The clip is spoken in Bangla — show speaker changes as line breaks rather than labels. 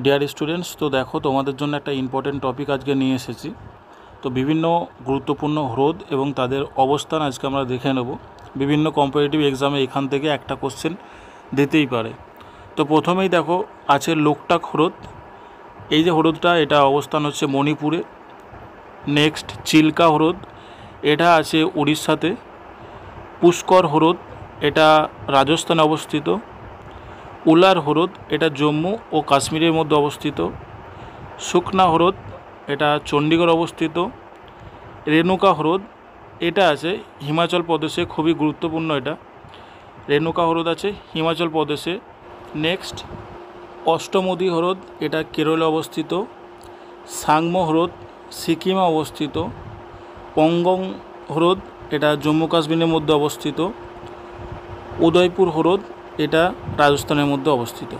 ডিয়ার স্টুডেন্টস, তো দেখো তোমাদের জন্য একটা ইম্পর্টেন্ট টপিক আজকে নিয়ে এসেছি। তো বিভিন্ন গুরুত্বপূর্ণ হ্রদ এবং তাদের অবস্থান আজকে আমরা দেখে নেব। বিভিন্ন কম্পিটিটিভ এক্সামে এখান থেকে একটা কোশ্চেন দিতেই পারে। তো প্রথমেই দেখো আছে লোকটাক হ্রদ। এই যে হ্রদটা, এটা অবস্থান হচ্ছে মণিপুরে। নেক্সট চিল্কা হ্রদ, এটা আছে উড়িষ্যাতে। পুষ্কর হ্রদ, এটা রাজস্থানে অবস্থিত। উলার হ্রদ, এটা জম্মু ও কাশ্মীরের মধ্যে অবস্থিত। সুখনা হ্রদ, এটা চণ্ডীগড় অবস্থিত। রেণুকা হ্রদ, এটা আছে হিমাচল প্রদেশে, খুবই গুরুত্বপূর্ণ এটা। রেণুকা হ্রদ আছে হিমাচল প্রদেশে। নেক্সট অষ্টমুদি হ্রদ, এটা কেরলে অবস্থিত। সাংমো হ্রদ সিকিমে অবস্থিত। পঙ্গং হ্রদ, এটা জম্মু কাশ্মীরের মধ্যে অবস্থিত। উদয়পুর হ্রদ, এটা রাজস্থানের মধ্যে অবস্থিত।